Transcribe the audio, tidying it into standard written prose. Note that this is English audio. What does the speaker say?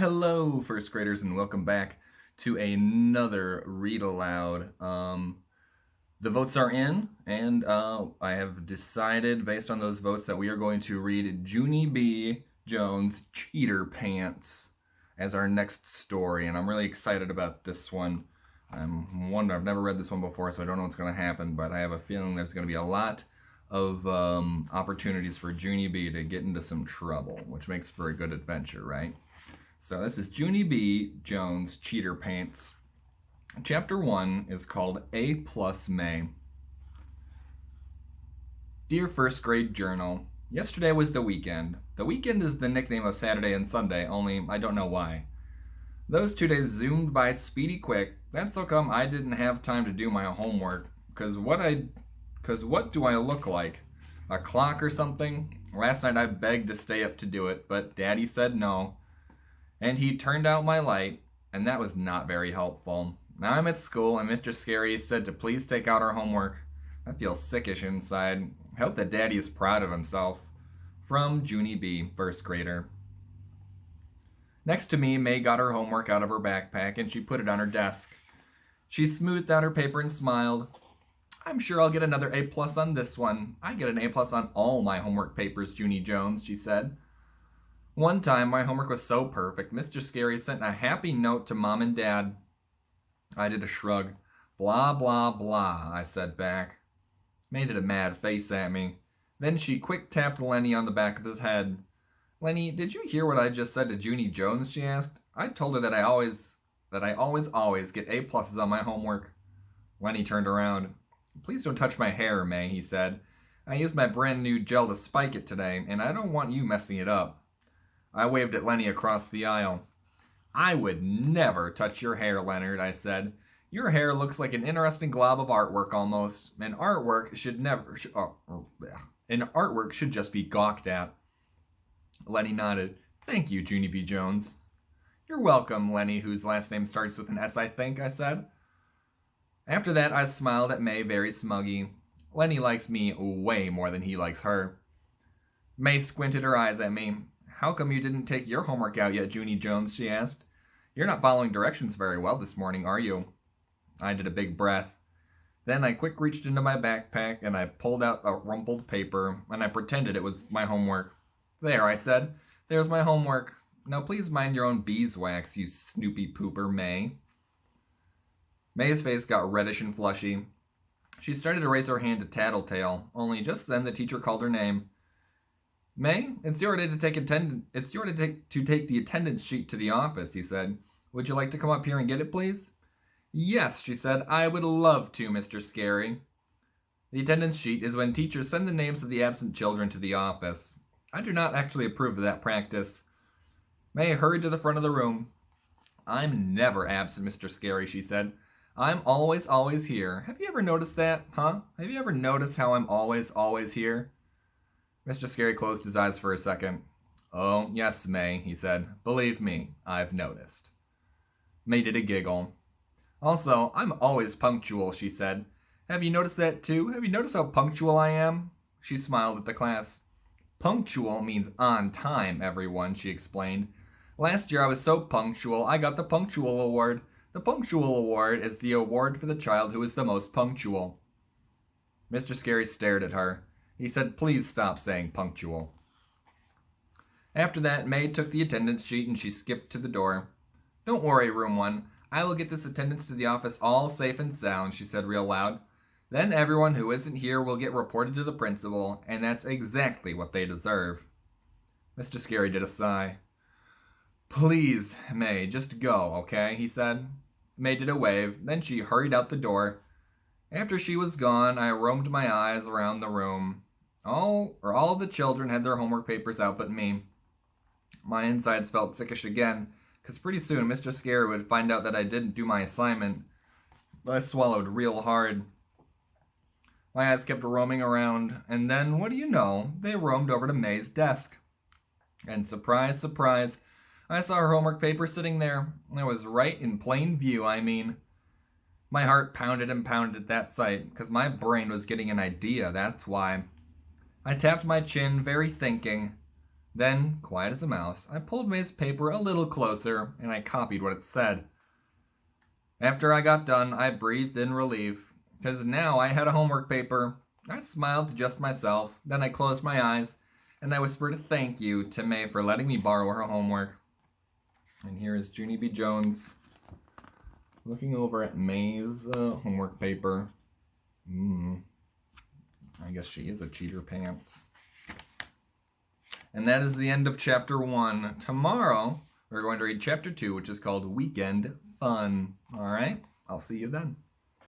Hello, first graders, and welcome back to another read aloud. The votes are in, and I have decided, based on those votes, that we are going to read Junie B. Jones' Cheater Pants as our next story, and I'm really excited about this one. I've never read this one before, so I don't know what's going to happen, but I have a feeling there's going to be a lot of opportunities for Junie B. to get into some trouble, which makes for a good adventure, right? So this is Junie B. Jones' Cheater Pants. Chapter 1 is called A Plus May. Dear First Grade Journal, yesterday was the weekend. The weekend is the nickname of Saturday and Sunday, only I don't know why. Those 2 days zoomed by speedy quick. That's how come I didn't have time to do my homework. Cause what do I look like? A clock or something? Last night I begged to stay up to do it, but Daddy said no. And he turned out my light, and that was not very helpful. Now I'm at school, and Mr. Scary said to please take out our homework. I feel sickish inside. I hope that Daddy is proud of himself. From Junie B., first grader. Next to me, May got her homework out of her backpack, and she put it on her desk. She smoothed out her paper and smiled. I'm sure I'll get another A+ on this one. I get an A+ on all my homework papers, Junie Jones, she said. One time, my homework was so perfect, Mr. Scary sent a happy note to Mom and Dad. I did a shrug. Blah, blah, blah, I said back. May did a mad face at me. Then she quick tapped Lenny on the back of his head. Lenny, did you hear what I just said to Junie Jones, she asked. I told her that I always get A+ on my homework. Lenny turned around. Please don't touch my hair, May, he said. I used my brand new gel to spike it today, and I don't want you messing it up. I waved at Lenny across the aisle. I would never touch your hair, Leonard, I said. Your hair looks like an interesting glob of artwork almost. An artwork should just be gawked at. Lenny nodded. Thank you, Junie B. Jones. You're welcome, Lenny, whose last name starts with an S, I think, I said. After that, I smiled at May very smuggy. Lenny likes me way more than he likes her. May squinted her eyes at me. How come you didn't take your homework out yet, Junie Jones, she asked. You're not following directions very well this morning, are you? I did a big breath. Then I quick reached into my backpack and I pulled out a rumpled paper and I pretended it was my homework. There, I said. There's my homework. Now please mind your own beeswax, you snoopy pooper, May. May's face got reddish and flushy. She started to raise her hand to Tattletale, only just then the teacher called her name. May, it's your day to take the attendance sheet to the office, he said. Would you like to come up here and get it, please? Yes, she said. I would love to, Mr. Scary. The attendance sheet is when teachers send the names of the absent children to the office. I do not actually approve of that practice. May hurried to the front of the room. I'm never absent, Mr. Scary, she said. I'm always here. Have you ever noticed that, huh? Have you ever noticed how I'm always here? Mr. Scary closed his eyes for a second. Oh, yes, May, he said. Believe me, I've noticed. May did a giggle. Also, I'm always punctual, she said. Have you noticed that too? Have you noticed how punctual I am? She smiled at the class. Punctual means on time, everyone, she explained. Last year I was so punctual, I got the Punctual Award. The Punctual Award is the award for the child who is the most punctual. Mr. Scary stared at her. He said, please stop saying punctual. After that, May took the attendance sheet and she skipped to the door. Don't worry, room 1. I will get this attendance to the office all safe and sound, she said real loud. Then everyone who isn't here will get reported to the principal, and that's exactly what they deserve. Mr. Scary did a sigh. Please, May, just go, okay, he said. May did a wave, then she hurried out the door. After she was gone, I roamed my eyes around the room. All of the children had their homework papers out but me. My insides felt sickish again, because pretty soon Mr. Scary would find out that I didn't do my assignment. I swallowed real hard. My eyes kept roaming around, and then, what do you know, they roamed over to May's desk. And surprise, surprise, I saw her homework paper sitting there. It was right in plain view, I mean. My heart pounded and pounded at that sight, because my brain was getting an idea, that's why. I tapped my chin, very thinking. Then, quiet as a mouse, I pulled May's paper a little closer, and I copied what it said. After I got done, I breathed in relief, because now I had a homework paper. I smiled to just myself, then I closed my eyes, and I whispered thank you to May for letting me borrow her homework. And here is Junie B. Jones looking over at May's homework paper. I guess she is a cheater pants. And that is the end of chapter 1. Tomorrow, we're going to read chapter 2, which is called Weekend Fun. All right? I'll see you then.